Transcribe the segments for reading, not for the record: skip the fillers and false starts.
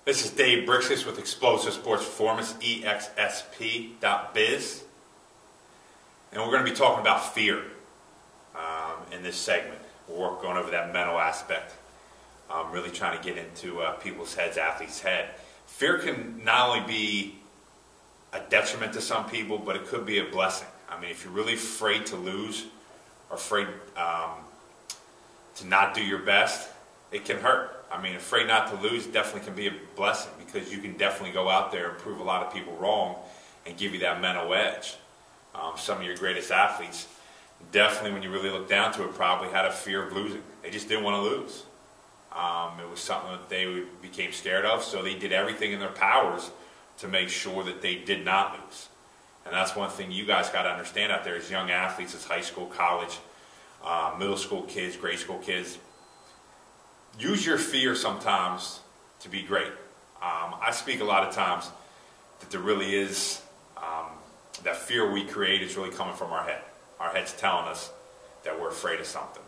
This is Dave Brixis with Explosive Sports Performance, EXSP.biz. And we're going to be talking about fear in this segment. We're going over that mental aspect. Really trying to get into people's heads, athletes' head. Fear can not only be a detriment to some people, but it could be a blessing. I mean, if you're really afraid to lose or afraid to not do your best, it can hurt. I mean, afraid not to lose definitely can be a blessing because you can definitely go out there and prove a lot of people wrong and give you that mental edge. Some of your greatest athletes, definitely when you really look down to it, probably had a fear of losing. They just didn't want to lose. It was something that they became scared of, so they did everything in their powers to make sure that they did not lose. And that's one thing you guys got to understand out there as young athletes, as high school, college, middle school kids, grade school kids. Use your fear sometimes to be great. I speak a lot of times that there really is, that fear we create is really coming from our head. Our head's telling us that we're afraid of something.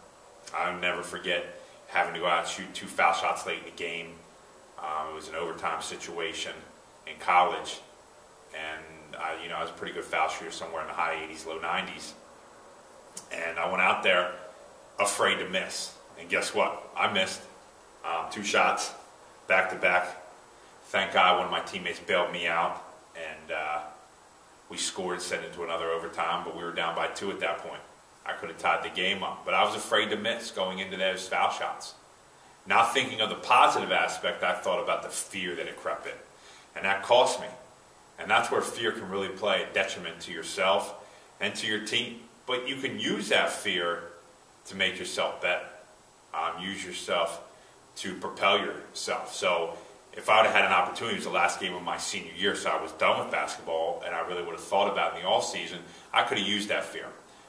I'll never forget having to go out and shoot 2 foul shots late in the game. It was an overtime situation in college, and I was a pretty good foul shooter, somewhere in the high 80s, low 90s. And I went out there afraid to miss. And guess what? I missed 2 shots back to back. Thank God one of my teammates bailed me out, and we scored and sent it to another overtime, but we were down by 2 at that point. I could have tied the game up, but I was afraid to miss going into those foul shots. Now thinking of the positive aspect, I thought about the fear that had crept in, and that cost me. And that's where fear can really play a detriment to yourself and to your team. But you can use that fear to make yourself better. Use yourself to propel yourself. So if I would have had an opportunity, it was the last game of my senior year, so I was done with basketball, and I really would have thought about it in the off season, I could have used that fear.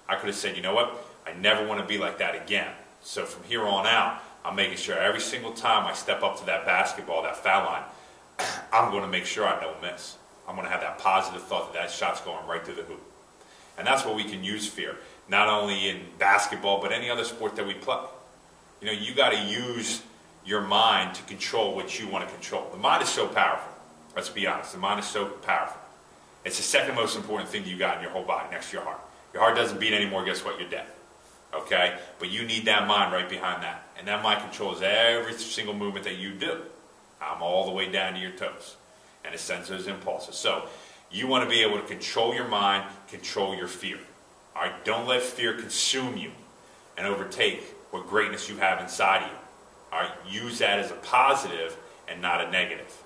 I could have said, you know what, I never want to be like that again. So from here on out, I'm making sure every single time I step up to that basketball, that foul line, I'm going to make sure I don't miss. I'm going to have that positive thought that shot's going right through the hoop. And that's where we can use fear, not only in basketball, but any other sport that we play. You got to use your mind to control what you want to control. The mind is so powerful. Let's be honest. The mind is so powerful. It's the second most important thing you got in your whole body, next to your heart. Your heart doesn't beat anymore, guess what? You're dead. Okay? But you need that mind right behind that. And that mind controls every single movement that you do. All the way down to your toes. And it sends those impulses. So you want to be able to control your mind, control your fear. All right? Don't let fear consume you and overtake what greatness you have inside of you. All right? Use that as a positive and not a negative.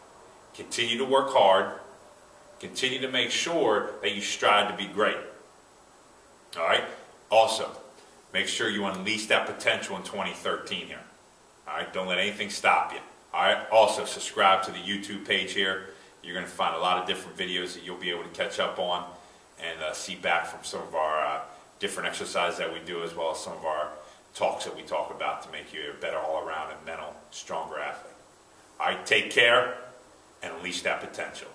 Continue to work hard. Continue to make sure that you strive to be great. All right? Also, make sure you unleash that potential in 2013 here. All right? Don't let anything stop you. All right? Also, subscribe to the YouTube page here. You're going to find a lot of different videos that you'll be able to catch up on and see back from some of our different exercises that we do, as well as some of our talks that we talk about to make you a better all-around and mental, stronger athlete. All right? Take care and unleash that potential.